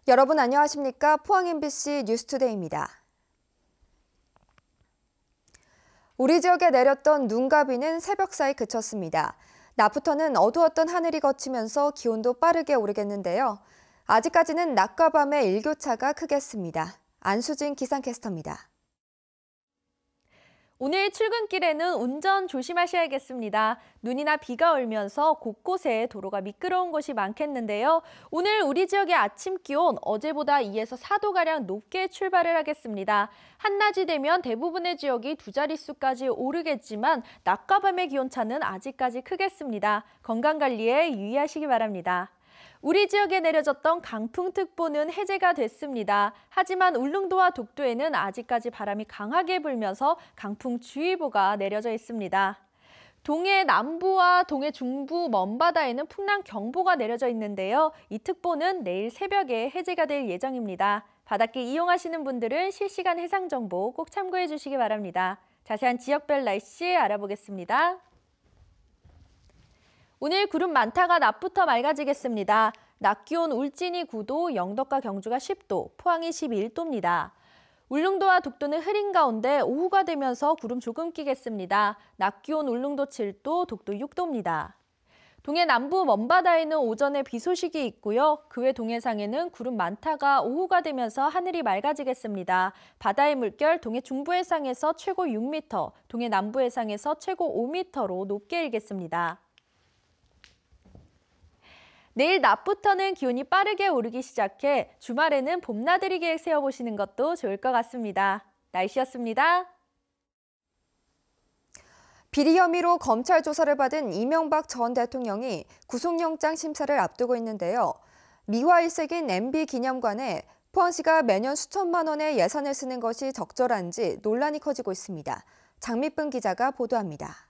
여러분 안녕하십니까? 포항 MBC 뉴스투데이입니다. 우리 지역에 내렸던 눈가비는 새벽 사이 그쳤습니다. 낮부터는 어두웠던 하늘이 거치면서 기온도 빠르게 오르겠는데요. 아직까지는 낮과 밤의 일교차가 크겠습니다. 안수진 기상캐스터입니다. 오늘 출근길에는 운전 조심하셔야겠습니다. 눈이나 비가 올면서 곳곳에 도로가 미끄러운 곳이 많겠는데요. 오늘 우리 지역의 아침 기온 어제보다 2에서 4도가량 높게 출발을 하겠습니다. 한낮이 되면 대부분의 지역이 두 자릿수까지 오르겠지만 낮과 밤의 기온차는 아직까지 크겠습니다. 건강관리에 유의하시기 바랍니다. 우리 지역에 내려졌던 강풍특보는 해제가 됐습니다. 하지만 울릉도와 독도에는 아직까지 바람이 강하게 불면서 강풍주의보가 내려져 있습니다. 동해 남부와 동해 중부 먼바다에는 풍랑경보가 내려져 있는데요. 이 특보는 내일 새벽에 해제가 될 예정입니다. 바닷길 이용하시는 분들은 실시간 해상 정보 꼭 참고해 주시기 바랍니다. 자세한 지역별 날씨 알아보겠습니다. 오늘 구름 많다가 낮부터 맑아지겠습니다. 낮 기온 울진이 9도, 영덕과 경주가 10도, 포항이 11도입니다. 울릉도와 독도는 흐린 가운데 오후가 되면서 구름 조금 끼겠습니다. 낮 기온 울릉도 7도, 독도 6도입니다. 동해 남부 먼바다에는 오전에 비 소식이 있고요. 그 외 동해상에는 구름 많다가 오후가 되면서 하늘이 맑아지겠습니다. 바다의 물결 동해 중부 해상에서 최고 6m, 동해 남부 해상에서 최고 5m로 높게 일겠습니다. 내일 낮부터는 기온이 빠르게 오르기 시작해 주말에는 봄나들이 계획 세워보시는 것도 좋을 것 같습니다. 날씨였습니다. 비리 혐의로 검찰 조사를 받은 이명박 전 대통령이 구속영장 심사를 앞두고 있는데요. 미화 일색인 MB 기념관에 포항시가 매년 수천만 원의 예산을 쓰는 것이 적절한지 논란이 커지고 있습니다. 장미쁨 기자가 보도합니다.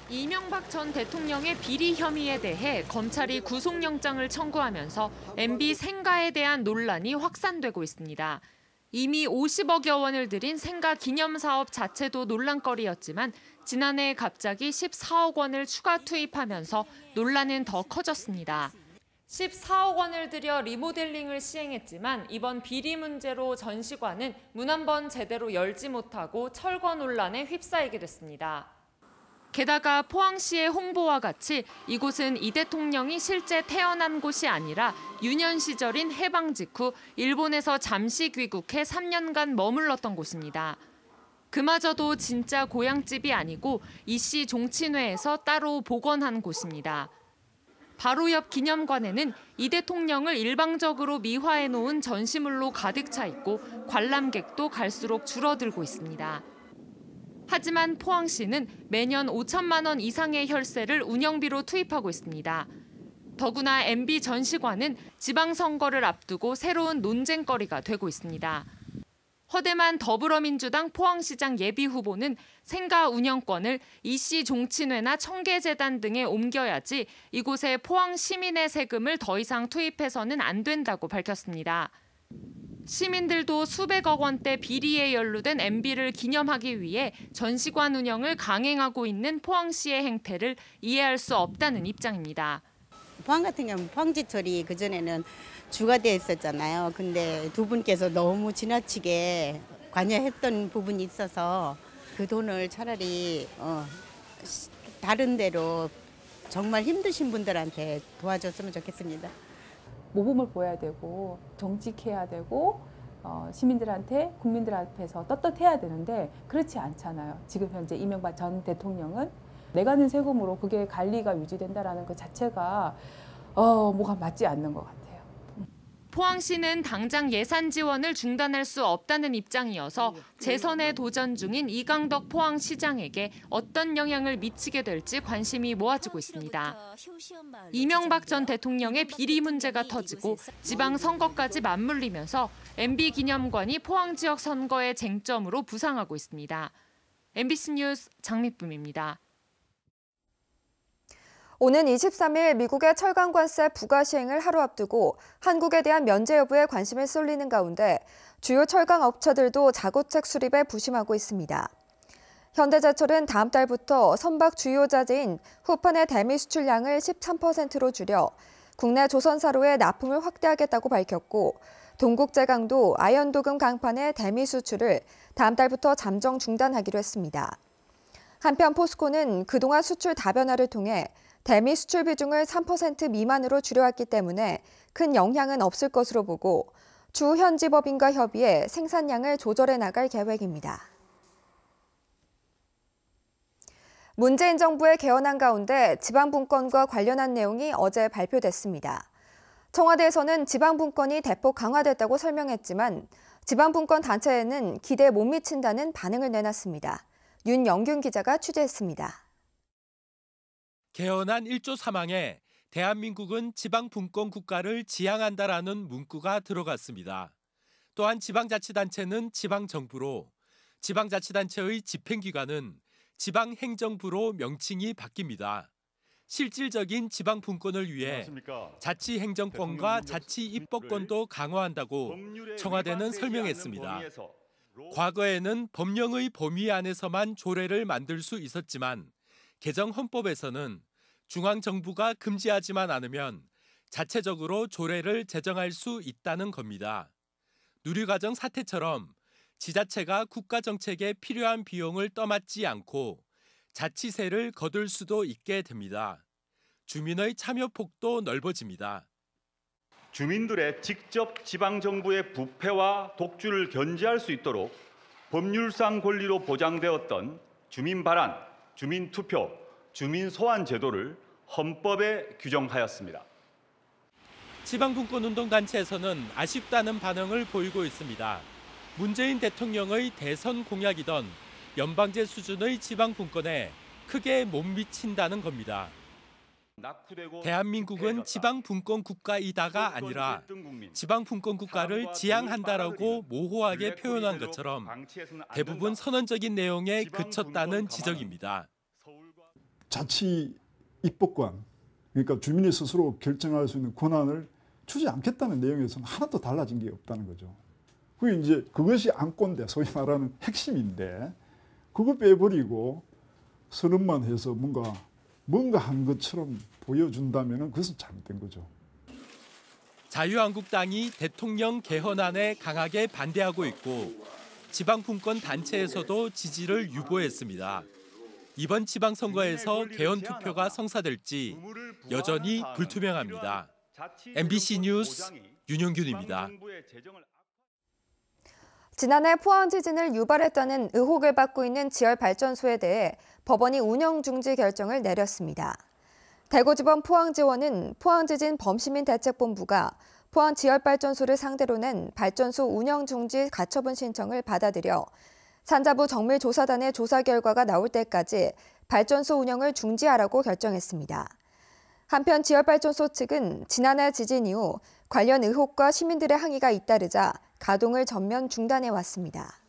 이명박 전 대통령의 비리 혐의에 대해 검찰이 구속영장을 청구하면서 MB 생가에 대한 논란이 확산되고 있습니다. 이미 50억여 원을 들인 생가 기념사업 자체도 논란거리였지만 지난해 갑자기 14억 원을 추가 투입하면서 논란은 더 커졌습니다. 14억 원을 들여 리모델링을 시행했지만 이번 비리 문제로 전시관은 문 한 번 제대로 열지 못하고 철거 논란에 휩싸이게 됐습니다. 게다가 포항시의 홍보와 같이 이곳은 이 대통령이 실제 태어난 곳이 아니라 유년 시절인 해방 직후 일본에서 잠시 귀국해 3년간 머물렀던 곳입니다. 그마저도 진짜 고향집이 아니고 이씨 종친회에서 따로 복원한 곳입니다. 바로 옆 기념관에는 이 대통령을 일방적으로 미화해 놓은 전시물로 가득 차 있고 관람객도 갈수록 줄어들고 있습니다. 하지만 포항시는 매년 5천만 원 이상의 혈세를 운영비로 투입하고 있습니다. 더구나 MB 전시관은 지방선거를 앞두고 새로운 논쟁거리가 되고 있습니다. 허대만 더불어민주당 포항시장 예비후보는 생가 운영권을 이씨 종친회나 청계재단 등에 옮겨야지 이곳에 포항 시민의 세금을 더 이상 투입해서는 안 된다고 밝혔습니다. 시민들도 수백억 원대 비리에 연루된 MB를 기념하기 위해 전시관 운영을 강행하고 있는 포항시의 행태를 이해할 수 없다는 입장입니다. 포항 같은 경우는 포항지철이 그전에는 주가 되어 있었잖아요. 근데 두 분께서 너무 지나치게 관여했던 부분이 있어서 그 돈을 차라리 다른 데로 정말 힘드신 분들한테 도와줬으면 좋겠습니다. 모범을 보여야 되고 정직해야 되고 시민들한테 국민들 앞에서 떳떳해야 되는데 그렇지 않잖아요. 지금 현재 이명박 전 대통령은 내가 낸 세금으로 그게 관리가 유지된다는 것 자체가 뭐가 맞지 않는 것 같아요. 포항시는 당장 예산 지원을 중단할 수 없다는 입장이어서 재선에 도전 중인 이강덕 포항시장에게 어떤 영향을 미치게 될지 관심이 모아지고 있습니다. 이명박 전 대통령의 비리 문제가 터지고 지방선거까지 맞물리면서 MB 기념관이 포항 지역 선거의 쟁점으로 부상하고 있습니다. MBC 뉴스 장미쁨입니다. 오는 23일 미국의 철강관세 부과 시행을 하루 앞두고 한국에 대한 면제 여부에 관심을 쏠리는 가운데 주요 철강 업체들도 자구책 수립에 부심하고 있습니다. 현대제철은 다음 달부터 선박 주요 자재인 후판의 대미 수출량을 13%로 줄여 국내 조선사로에 납품을 확대하겠다고 밝혔고 동국제강도 아연도금 강판의 대미 수출을 다음 달부터 잠정 중단하기로 했습니다. 한편 포스코는 그동안 수출 다변화를 통해 대미 수출 비중을 3% 미만으로 줄여왔기 때문에 큰 영향은 없을 것으로 보고 주 현지 법인과 협의해 생산량을 조절해 나갈 계획입니다. 문재인 정부의 개헌안 가운데 지방분권과 관련한 내용이 어제 발표됐습니다. 청와대에서는 지방분권이 대폭 강화됐다고 설명했지만 지방분권 단체에는 기대에 못 미친다는 반응을 내놨습니다. 윤영균 기자가 취재했습니다. 개헌안 1조 3항에 대한민국은 지방분권 국가를 지향한다라는 문구가 들어갔습니다. 또한 지방자치단체는 지방정부로, 지방자치단체의 집행기관은 지방행정부로 명칭이 바뀝니다. 실질적인 지방분권을 위해 자치행정권과 자치입법권도 강화한다고 청와대는 설명했습니다. 과거에는 법령의 범위 안에서만 조례를 만들 수 있었지만 개정 헌법에서는 중앙정부가 금지하지만 않으면 자체적으로 조례를 제정할 수 있다는 겁니다. 누리과정 사태처럼 지자체가 국가정책에 필요한 비용을 떠맡지 않고 자치세를 거둘 수도 있게 됩니다. 주민의 참여 폭도 넓어집니다. 주민들의 직접 지방정부의 부패와 독주를 견제할 수 있도록 법률상 권리로 보장되었던 주민발안, 주민투표, 주민소환 제도를 헌법에 규정하였습니다. 지방분권운동단체에서는 아쉽다는 반응을 보이고 있습니다. 문재인 대통령의 대선 공약이던 연방제 수준의 지방분권에 크게 못 미친다는 겁니다. 대한민국은 지방분권 국가이다가 아니라 지방분권 국가를 지향한다라고 모호하게 표현한 것처럼 대부분 선언적인 내용에 그쳤다는 지적입니다. 자치 입법권, 그러니까 주민이 스스로 결정할 수 있는 권한을 주지 않겠다는 내용에서는 하나도 달라진 게 없다는 거죠. 그게 이제 그것이 안건데 소위 말하는 핵심인데 그거 빼버리고 선언만 해서 뭔가 한 것처럼 보여준다면 그것은 잘못된 거죠. 자유한국당이 대통령 개헌안에 강하게 반대하고 있고 지방분권 단체에서도 지지를 유보했습니다. 이번 지방선거에서 개헌 투표가 성사될지 여전히 불투명합니다. MBC 뉴스 윤영균입니다. 지난해 포항 지진을 유발했다는 의혹을 받고 있는 지열발전소에 대해 법원이 운영 중지 결정을 내렸습니다. 대구지법 포항지원은 포항지진 범시민대책본부가 포항 지열발전소를 상대로 낸 발전소 운영 중지 가처분 신청을 받아들여 산자부 정밀조사단의 조사 결과가 나올 때까지 발전소 운영을 중지하라고 결정했습니다. 한편 지열발전소 측은 지난해 지진 이후 관련 의혹과 시민들의 항의가 잇따르자 가동을 전면 중단해왔습니다.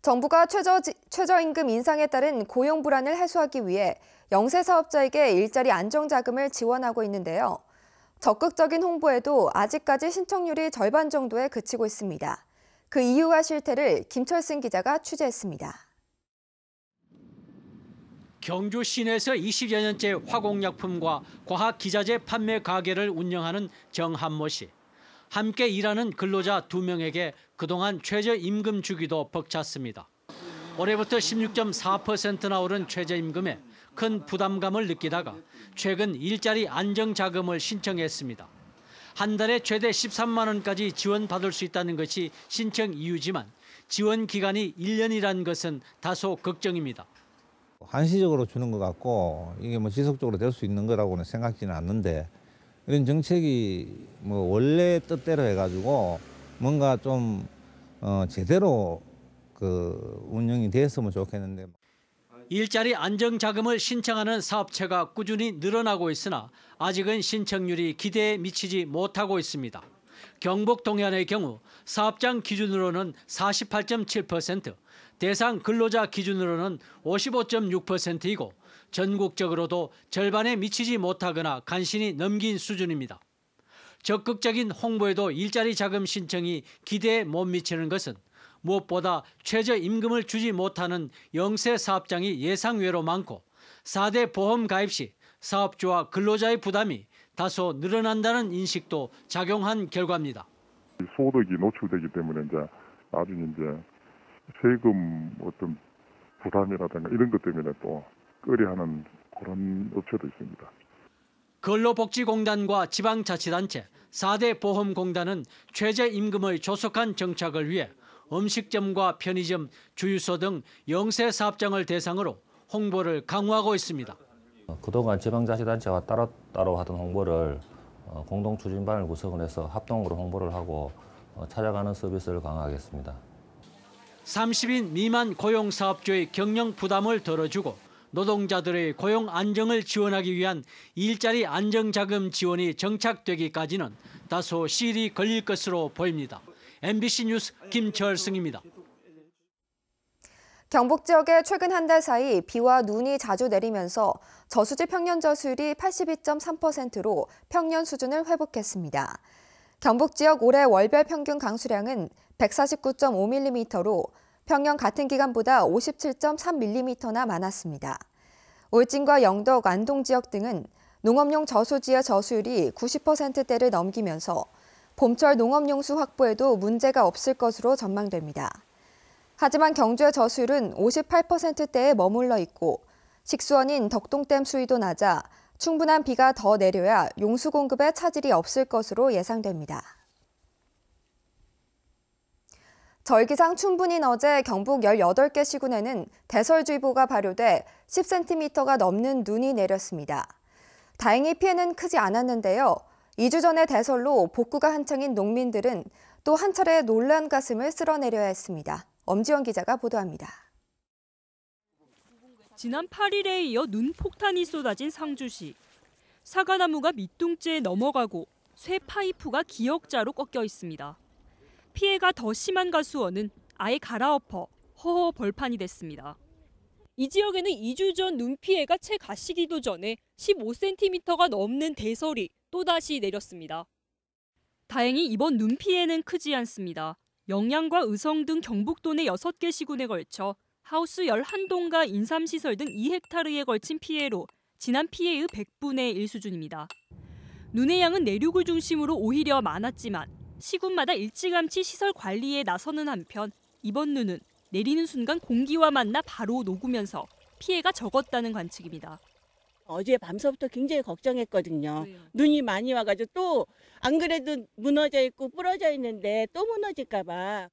정부가 최저임금 인상에 따른 고용 불안을 해소하기 위해 영세 사업자에게 일자리 안정자금을 지원하고 있는데요. 적극적인 홍보에도 아직까지 신청률이 절반 정도에 그치고 있습니다. 그 이유와 실태를 김철승 기자가 취재했습니다. 경주 시내에서 20여 년째 화공약품과 과학기자재 판매 가게를 운영하는 정한모 씨. 함께 일하는 근로자 2명에게 그동안 최저임금 주기도 벅찼습니다. 올해부터 16.4%나 오른 최저임금에 큰 부담감을 느끼다가 최근 일자리 안정자금을 신청했습니다. 한 달에 최대 13만 원까지 지원받을 수 있다는 것이 신청 이유지만 지원 기간이 1년이라는 것은 다소 걱정입니다. 한시적으로 주는 것 같고 이게 뭐 지속적으로 될 수 있는 거라고는 생각지는 않는데 이런 정책이 뭐 원래 뜻대로 해가지고 뭔가 좀 제대로 운영이 됐으면 좋겠는데. 일자리 안정자금을 신청하는 사업체가 꾸준히 늘어나고 있으나 아직은 신청률이 기대에 미치지 못하고 있습니다. 경북 동해안의 경우 사업장 기준으로는 48.7%, 대상 근로자 기준으로는 55.6%이고 전국적으로도 절반에 미치지 못하거나 간신히 넘긴 수준입니다. 적극적인 홍보에도 일자리 자금 신청이 기대에 못 미치는 것은 무엇보다 최저임금을 주지 못하는 영세 사업장이 예상외로 많고 4대 보험 가입 시 사업주와 근로자의 부담이 다소 늘어난다는 인식도 작용한 결과입니다. 소득이 노출되기 때문에 이제 나중에 이제 세금 어떤 부담이라든가 이런 것 때문에 또 꺼려하는 그런 업체도 있습니다. 근로복지공단과 지방자치단체, 4대 보험공단은 최저임금의 조속한 정착을 위해 음식점과 편의점, 주유소 등 영세 사업장을 대상으로 홍보를 강화하고 있습니다. 그동안 지방자치단체와 따로따로 하던 홍보를 공동추진반을 구성을 해서 합동으로 홍보를 하고 찾아가는 서비스를 강화하겠습니다. 30인 미만 고용사업주의 경영 부담을 덜어주고 노동자들의 고용 안정을 지원하기 위한 일자리 안정자금 지원이 정착되기까지는 다소 시일이 걸릴 것으로 보입니다. MBC 뉴스 김철승입니다. 경북 지역에 최근 한 달 사이 비와 눈이 자주 내리면서 저수지 평년 저수율이 82.3%로 평년 수준을 회복했습니다. 경북 지역 올해 월별 평균 강수량은 149.5mm로 평년 같은 기간보다 57.3mm나 많았습니다. 울진과 영덕, 안동 지역 등은 농업용 저수지의 저수율이 90%대를 넘기면서 봄철 농업용수 확보에도 문제가 없을 것으로 전망됩니다. 하지만 경주의 저수율은 58%대에 머물러 있고 식수원인 덕동댐 수위도 낮아 충분한 비가 더 내려야 용수 공급에 차질이 없을 것으로 예상됩니다. 절기상 춘분인 어제 경북 18개 시군에는 대설주의보가 발효돼 10cm가 넘는 눈이 내렸습니다. 다행히 피해는 크지 않았는데요. 2주 전에 대설로 복구가 한창인 농민들은 또 한 차례 놀란 가슴을 쓸어내려야 했습니다. 엄지원 기자가 보도합니다. 지난 8일에 이어 눈 폭탄이 쏟아진 상주시. 사과나무가 밑둥째에 넘어가고 쇠 파이프가 기역자로 꺾여 있습니다. 피해가 더 심한 가수원은 아예 갈아엎어 허허 벌판이 됐습니다. 이 지역에는 2주 전 눈 피해가 채 가시기도 전에 15cm가 넘는 대설이 또다시 내렸습니다. 다행히 이번 눈 피해는 크지 않습니다. 영양과 의성 등 경북도 내 6개 시군에 걸쳐 하우스 11동과 인삼시설 등 2헥타르에 걸친 피해로 지난 피해의 100분의 1 수준입니다. 눈의 양은 내륙을 중심으로 오히려 많았지만 시군마다 일찌감치 시설 관리에 나서는 한편 이번 눈은 내리는 순간 공기와 만나 바로 녹으면서 피해가 적었다는 관측입니다. 어제 밤서부터 굉장히 걱정했거든요. 왜요? 눈이 많이 와가지고 또 안 그래도 무너져 있고 부러져 있는데 또 무너질까 봐.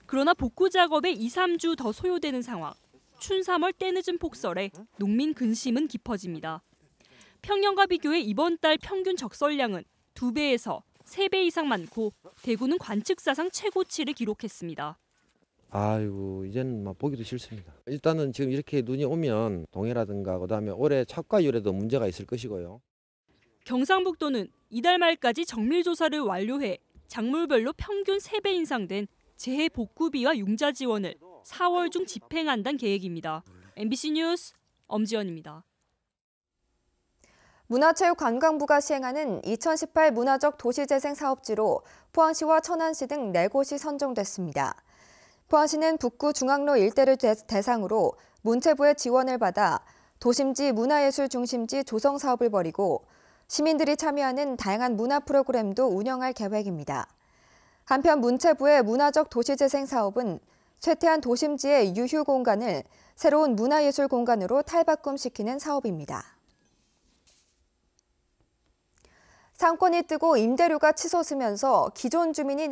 그러나 복구 작업에 2, 3주 더 소요되는 상황. 춘3월 때늦은 폭설에 농민 근심은 깊어집니다. 평년과 비교해 이번 달 평균 적설량은 2배에서 3배 이상 많고 대구는 관측사상 최고치를 기록했습니다. 아이고 이제는 막 보기도 싫습니다. 일단은 지금 이렇게 눈이 오면 동해라든가 그다음에 올해 착과율에도 문제가 있을 것이고요. 경상북도는 이달 말까지 정밀 조사를 완료해 작물별로 평균 3배 인상된 재해 복구비와 융자 지원을 4월 중 집행한다는 계획입니다. MBC 뉴스 엄지연입니다. 문화체육관광부가 시행하는 2018 문화적 도시재생 사업지로 포항시와 천안시 등 4곳이 선정됐습니다. 포항시는 북구 중앙로 일대를 대상으로 문체부의 지원을 받아 도심지 문화예술 중심지 조성 사업을 벌이고 시민들이 참여하는 다양한 문화 프로그램도 운영할 계획입니다. 한편 문체부의 문화적 도시재생 사업은 쇠퇴한 도심지의 유휴 공간을 새로운 문화예술 공간으로 탈바꿈시키는 사업입니다. 상권이 뜨고 임대료가 치솟으면서 기존 주민이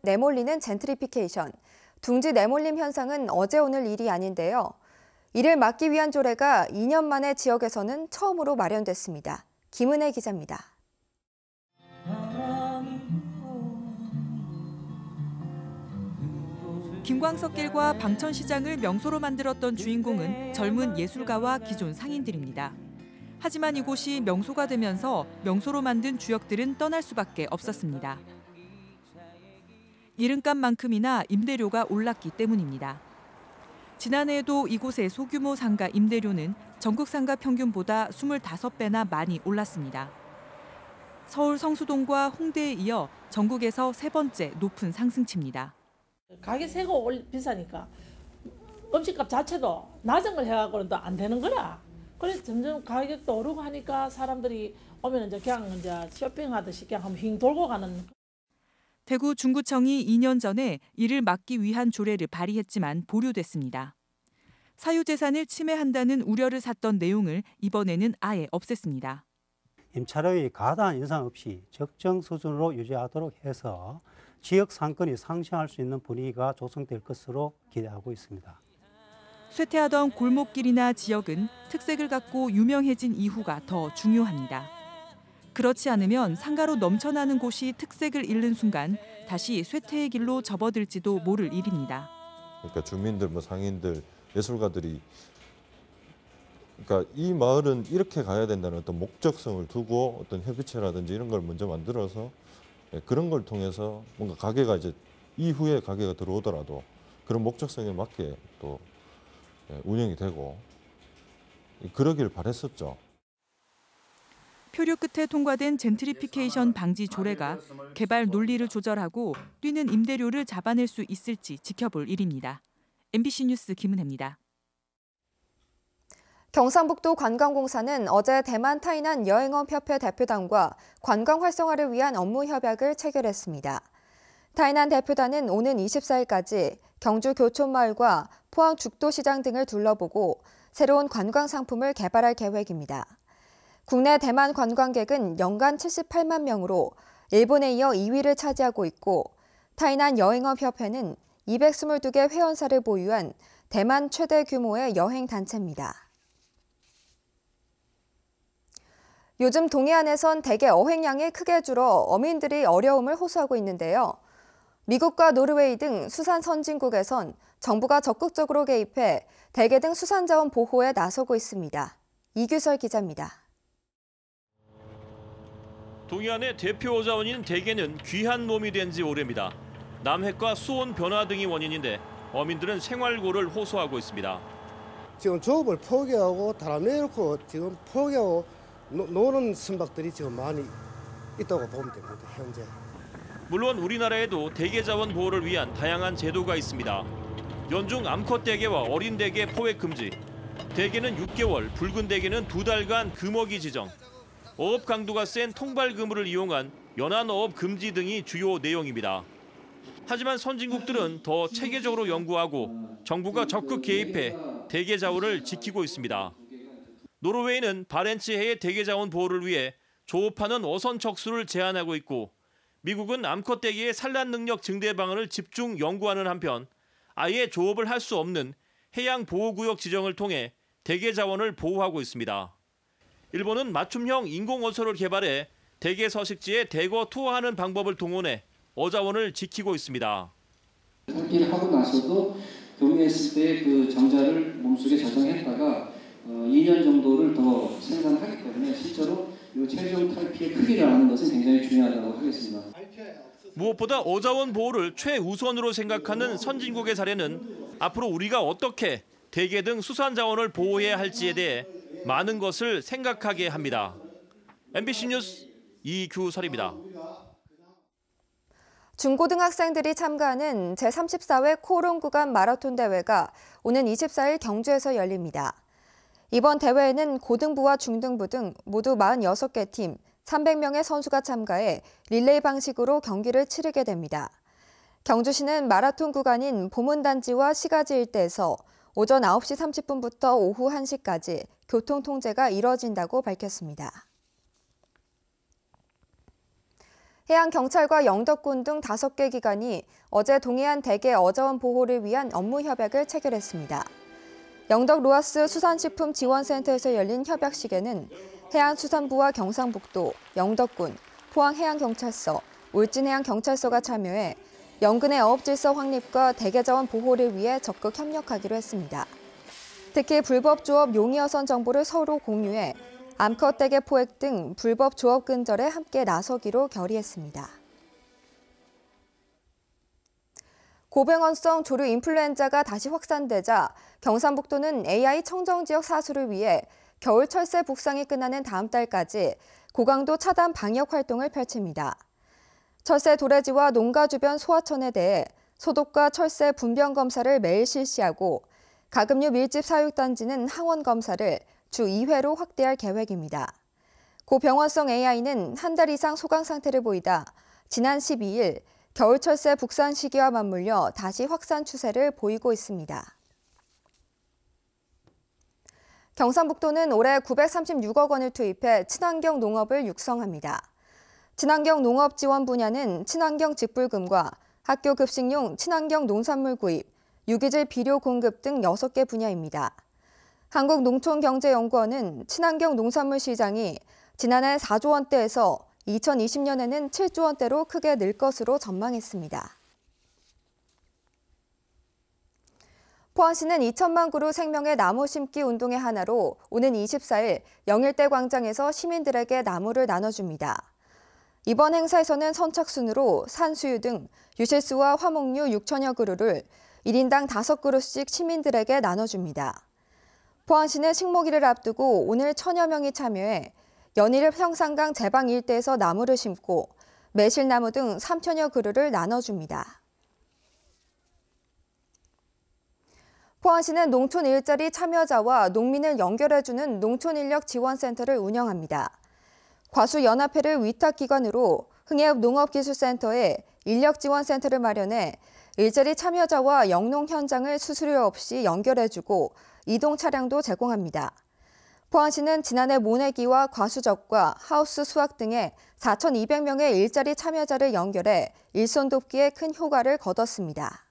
내몰리는 젠트리피케이션, 둥지 내몰림 현상은 어제 오늘 일이 아닌데요. 이를 막기 위한 조례가 2년 만에 지역에서는 처음으로 마련됐습니다. 김은혜 기자입니다. 김광석길과 방천시장을 명소로 만들었던 주인공은 젊은 예술가와 기존 상인들입니다. 하지만 이곳이 명소가 되면서 명소로 만든 주역들은 떠날 수밖에 없었습니다. 이름값만큼이나 임대료가 올랐기 때문입니다. 지난해에도 이곳의 소규모 상가 임대료는 전국 상가 평균보다 25배나 많이 올랐습니다. 서울 성수동과 홍대에 이어 전국에서 3번째 높은 상승치입니다. 가게 새고 비싸니까 음식값 자체도 낮은 걸 해갖고는 또 안 되는 거라. 그래서 점점 가격도 오르고 하니까 사람들이 오면 이제 그냥 이제 쇼핑하듯이 그냥 한번 휙 돌고 가는. 대구 중구청이 2년 전에 이를 막기 위한 조례를 발의했지만 보류됐습니다. 사유재산을 침해한다는 우려를 샀던 내용을 이번에는 아예 없앴습니다. 임차료의 과다한 인상 없이 적정 수준으로 유지하도록 해서 지역 상권이 상승할 수 있는 분위기가 조성될 것으로 기대하고 있습니다. 쇠퇴하던 골목길이나 지역은 특색을 갖고 유명해진 이후가 더 중요합니다. 그렇지 않으면 상가로 넘쳐나는 곳이 특색을 잃는 순간 다시 쇠퇴의 길로 접어들지도 모를 일입니다. 그러니까 주민들, 상인들, 예술가들이 그러니까 이 마을은 이렇게 가야 된다는 어떤 목적성을 두고 어떤 협의체라든지 이런 걸 먼저 만들어서 그런 걸 통해서 뭔가 가게가 이제 이후에 가게가 들어오더라도 그런 목적성에 맞게 또 운영이 되고 그러길 바랬었죠. 표류 끝에 통과된 젠트리피케이션 방지 조례가 개발 논리를 조절하고 뛰는 임대료를 잡아낼 수 있을지 지켜볼 일입니다. MBC 뉴스 김은혜입니다. 경상북도 관광공사는 어제 대만 타이난 여행업협회 대표단과 관광 활성화를 위한 업무 협약을 체결했습니다. 타이난 대표단은 오는 24일까지 경주 교촌마을과 포항 죽도시장 등을 둘러보고 새로운 관광 상품을 개발할 계획입니다. 국내 대만 관광객은 연간 78만 명으로 일본에 이어 2위를 차지하고 있고 타이난 여행업협회는 222개 회원사를 보유한 대만 최대 규모의 여행 단체입니다. 요즘 동해안에선 대게 어획량이 크게 줄어 어민들이 어려움을 호소하고 있는데요. 미국과 노르웨이 등 수산 선진국에선 정부가 적극적으로 개입해 대게 등 수산자원 보호에 나서고 있습니다. 이규설 기자입니다. 동해안의 대표 어자원인 대게는 귀한 몸이 된 지 오래입니다. 남해과 수온 변화 등이 원인인데 어민들은 생활고를 호소하고 있습니다. 지금 조업을 포기하고 달아내놓고 지금 포기하고 노는 선박들이 지금 많이 있다고 보면 됩니다. 현재. 물론 우리나라에도 대게 자원 보호를 위한 다양한 제도가 있습니다. 연중 암컷 대게와 어린 대게 포획 금지, 대게는 6개월, 붉은 대게는 2달간 금어기 지정, 어업 강도가 센 통발 그물을 이용한 연안 어업 금지 등이 주요 내용입니다. 하지만 선진국들은 더 체계적으로 연구하고 정부가 적극 개입해 대게 자원을 지키고 있습니다. 노르웨이는 바렌츠해의 대게 자원 보호를 위해 조업하는 어선 척수를 제한하고 있고 미국은 암컷 대게의 산란 능력 증대 방안을 집중 연구하는 한편 아예 조업을 할 수 없는 해양 보호구역 지정을 통해 대게 자원을 보호하고 있습니다. 일본은 맞춤형 인공어선을 개발해 대게 서식지에 대거 투하하는 방법을 동원해 어자원을 지키고 있습니다. 살기를 하고 나서도 경유했을 때 그 정자를 몸속에 저장했다가 2년 정도를 더 생산하기 때문에 실제로 이 최종 탈피의 크기를 아는 것은 굉장히 중요하다고 하겠습니다. 무엇보다 어자원 보호를 최우선으로 생각하는 선진국의 사례는 앞으로 우리가 어떻게 대게 등 수산 자원을 보호해야 할지에 대해 많은 것을 생각하게 합니다. MBC 뉴스 이규설입니다. 중고등학생들이 참가하는 제34회 코오롱 구간 마라톤 대회가 오는 24일 경주에서 열립니다. 이번 대회에는 고등부와 중등부 등 모두 46개 팀, 300명의 선수가 참가해 릴레이 방식으로 경기를 치르게 됩니다. 경주시는 마라톤 구간인 보문단지와 시가지 일대에서 오전 9시 30분부터 오후 1시까지 교통 통제가 이뤄진다고 밝혔습니다. 해양경찰과 영덕군 등 5개 기관이 어제 동해안 대게 어자원 보호를 위한 업무 협약을 체결했습니다. 영덕 로아스 수산식품 지원센터에서 열린 협약식에는 해양수산부와 경상북도, 영덕군, 포항해양경찰서, 울진해양경찰서가 참여해 연근의 어업질서 확립과 대게자원 보호를 위해 적극 협력하기로 했습니다. 특히 불법 조업 용이어선 정보를 서로 공유해 암컷 대게 포획 등 불법 조업 근절에 함께 나서기로 결의했습니다. 고병원성 조류 인플루엔자가 다시 확산되자 경상북도는 AI 청정지역 사수를 위해 겨울 철새 북상이 끝나는 다음 달까지 고강도 차단 방역 활동을 펼칩니다. 철새 도래지와 농가 주변 소하천에 대해 소독과 철새 분변 검사를 매일 실시하고 가금류 밀집 사육단지는 항원 검사를 주 2회로 확대할 계획입니다. 고병원성 AI는 한 달 이상 소강 상태를 보이다 지난 12일 겨울철새 북산 시기와 맞물려 다시 확산 추세를 보이고 있습니다. 경상북도는 올해 936억 원을 투입해 친환경 농업을 육성합니다. 친환경 농업 지원 분야는 친환경 직불금과 학교 급식용 친환경 농산물 구입, 유기질 비료 공급 등 6개 분야입니다. 한국농촌경제연구원은 친환경 농산물 시장이 지난해 4조 원대에서 2020년에는 7조 원대로 크게 늘 것으로 전망했습니다. 포항시는 2천만 그루 생명의 나무 심기 운동의 하나로 오는 24일 영일대 광장에서 시민들에게 나무를 나눠줍니다. 이번 행사에서는 선착순으로 산수유 등 유실수와 화목류 6천여 그루를 1인당 5그루씩 시민들에게 나눠줍니다. 포항시는 식목일을 앞두고 오늘 1,000여 명이 참여해 연일 평산강 제방 일대에서 나무를 심고 매실나무 등 3천여 그루를 나눠줍니다. 포항시는 농촌 일자리 참여자와 농민을 연결해주는 농촌인력지원센터를 운영합니다. 과수연합회를 위탁기관으로 흥해업농업기술센터에 인력지원센터를 마련해 일자리 참여자와 영농 현장을 수수료 없이 연결해주고 이동 차량도 제공합니다. 포항시는 지난해 모내기와 과수적과 하우스 수확 등의 4,200명의 일자리 참여자를 연결해 일손 돕기에 큰 효과를 거뒀습니다.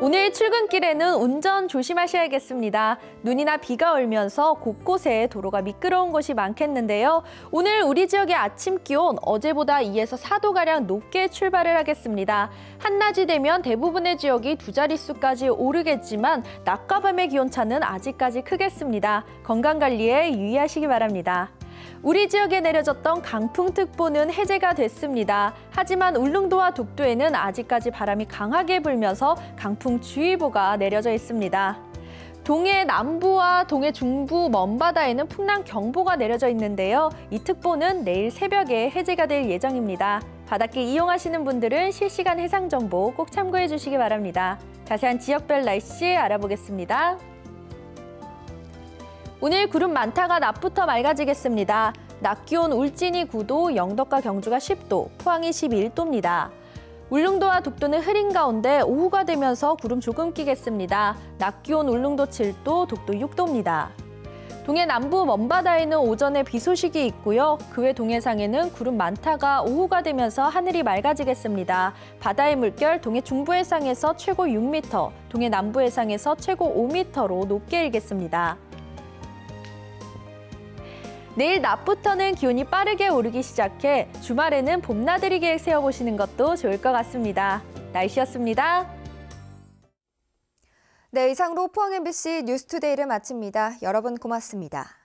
오늘 출근길에는 운전 조심하셔야겠습니다. 눈이나 비가 얼면서 곳곳에 도로가 미끄러운 곳이 많겠는데요. 오늘 우리 지역의 아침 기온 어제보다 2에서 4도가량 높게 출발을 하겠습니다. 한낮이 되면 대부분의 지역이 2자릿수까지 오르겠지만 낮과 밤의 기온차는 아직까지 크겠습니다. 건강관리에 유의하시기 바랍니다. 우리 지역에 내려졌던 강풍특보는 해제가 됐습니다. 하지만 울릉도와 독도에는 아직까지 바람이 강하게 불면서 강풍주의보가 내려져 있습니다. 동해 남부와 동해 중부 먼바다에는 풍랑경보가 내려져 있는데요. 이 특보는 내일 새벽에 해제가 될 예정입니다. 바닷길 이용하시는 분들은 실시간 해상 정보 꼭 참고해 주시기 바랍니다. 자세한 지역별 날씨 알아보겠습니다. 오늘 구름 많다가 낮부터 맑아지겠습니다. 낮 기온 울진이 9도, 영덕과 경주가 10도, 포항이 11도입니다. 울릉도와 독도는 흐린 가운데 오후가 되면서 구름 조금 끼겠습니다. 낮 기온 울릉도 7도, 독도 6도입니다. 동해 남부 먼바다에는 오전에 비 소식이 있고요. 그 외 동해상에는 구름 많다가 오후가 되면서 하늘이 맑아지겠습니다. 바다의 물결 동해 중부 해상에서 최고 6m, 동해 남부 해상에서 최고 5m로 높게 일겠습니다. 내일 낮부터는 기온이 빠르게 오르기 시작해 주말에는 봄나들이 계획 세워보시는 것도 좋을 것 같습니다. 날씨였습니다. 네, 이상으로 포항 MBC 뉴스투데이를 마칩니다. 여러분 고맙습니다.